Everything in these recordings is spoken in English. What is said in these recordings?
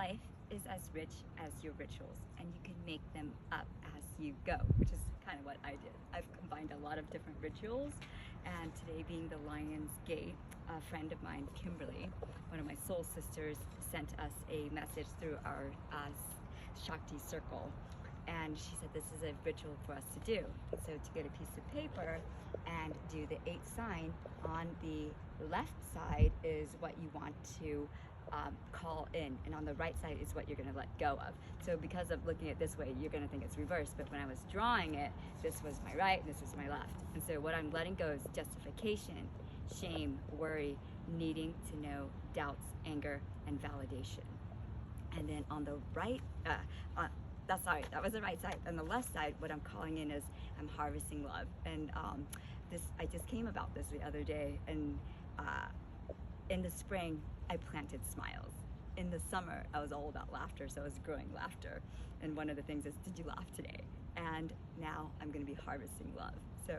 Life is as rich as your rituals, and you can make them up as you go, which is kind of what I did. I've combined a lot of different rituals, and today being the Lion's Gate, a friend of mine, Kimberly, one of my soul sisters, sent us a message through our Shakti circle. And she said this is a ritual for us to do. So to get a piece of paper and do the 8 sign, on the left side is what you want to call in, and on the right side is what you're going to let go of. So because of looking at it this way, you're going to think it's reversed, but when I was drawing it, this was my right and this was my left. And so what I'm letting go is justification, shame, worry, needing to know, doubts, anger, and validation. And then on the right, that was the right side. On the left side, what I'm calling in is I'm harvesting love. And I just came about this the other day. And in the spring, I planted smiles. In the summer, I was all about laughter, so I was growing laughter. And one of the things is, did you laugh today? And now I'm going to be harvesting love. So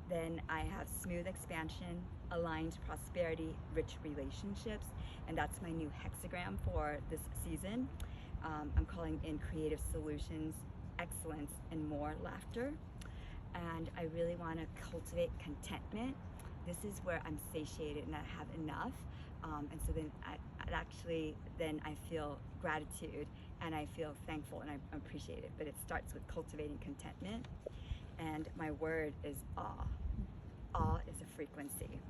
then I have smooth expansion, aligned prosperity, rich relationships, and that's my new hexagram for this season. I'm calling in creative solutions, excellence, and more laughter. And I really want to cultivate contentment. This is where I'm satiated and I have enough. And so then I feel gratitude and I feel thankful and I appreciate it. But it starts with cultivating contentment. And my word is awe. Awe is a frequency.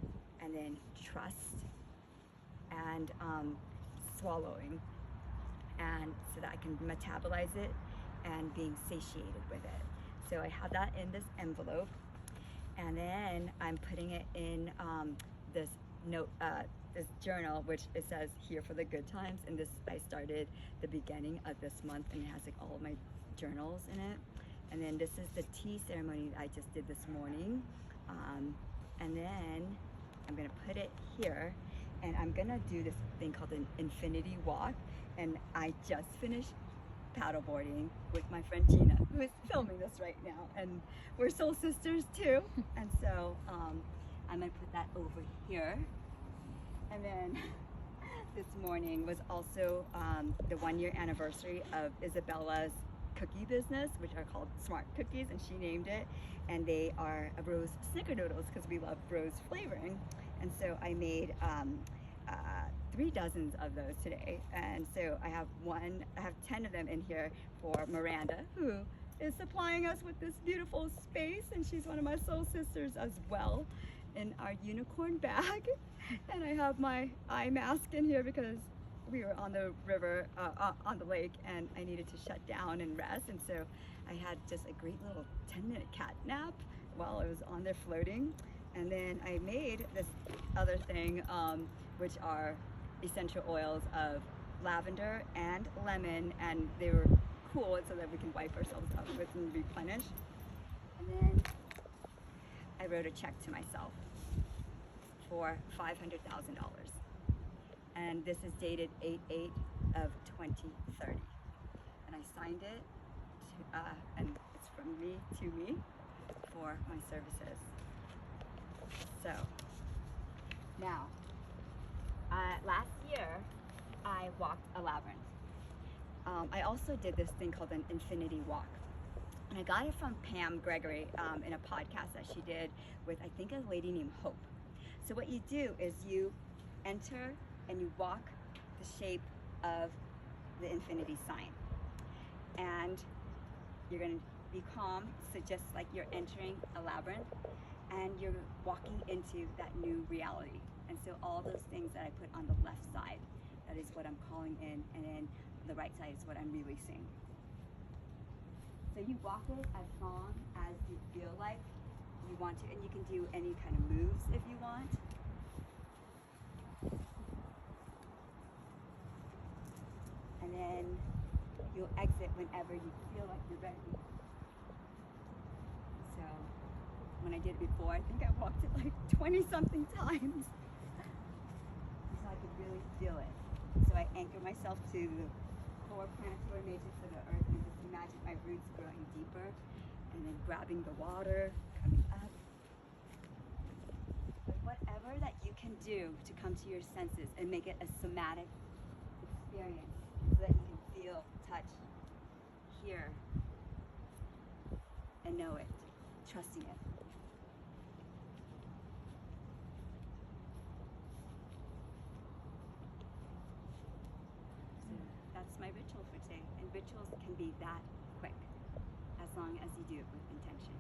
And then trust and swallowing. And so that I can metabolize it and being satiated with it. So I have that in this envelope, and then I'm putting it in this note, this journal, which it says here for the good times. And this I started the beginning of this month, and it has like all of my journals in it. And then this is the tea ceremony that I just did this morning, and then I'm gonna put it here. And I'm gonna do this thing called an infinity walk. And I just finished paddleboarding with my friend Gina, who is filming this right now. And we're soul sisters too. And so I'm gonna put that over here. And then this morning was also the 1-year anniversary of Isabella's cookie business, which are called Smart Cookies, and she named it. And they are rose snickerdoodles because we love rose flavoring. And so I made 3 dozens of those today. And so I have 10 of them in here for Miranda, who is supplying us with this beautiful space. And she's one of my soul sisters as well, in our unicorn bag. And I have my eye mask in here because we were on the river, on the lake, and I needed to shut down and rest. And so I had just a great little 10-minute cat nap while I was on there floating. And then I made this other thing, which are essential oils of lavender and lemon, and they were cool so that we can wipe ourselves up with and replenish. And then I wrote a check to myself for $500,000. And this is dated 8/8 of 2030. And I signed it, and it's from me to me for my services. So now, last year I walked a labyrinth. I also did this thing called an infinity walk. And I got it from Pam Gregory in a podcast that she did with, I think, a lady named Hope. So what you do is you enter and you walk the shape of the infinity sign. And you're gonna be calm, so just like you're entering a labyrinth and you're walking into that new reality. And so all those things that I put on the left side, that is what I'm calling in, and then the right side is what I'm releasing. So you walk it as long as you feel like you want to, and you can do any kind of moves if you want. And then you'll exit whenever you feel like you're ready. So when I did it before, I think I walked it like 20-something times. So I could really feel it. So I anchor myself to the core planetary matrix of the earth and just imagine my roots growing deeper and then grabbing the water, coming up. But whatever that you can do to come to your senses and make it a somatic here and know it, trusting it. So that's my ritual for today. And rituals can be that quick, as long as you do it with intention.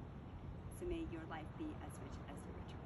So may your life be as rich as your ritual.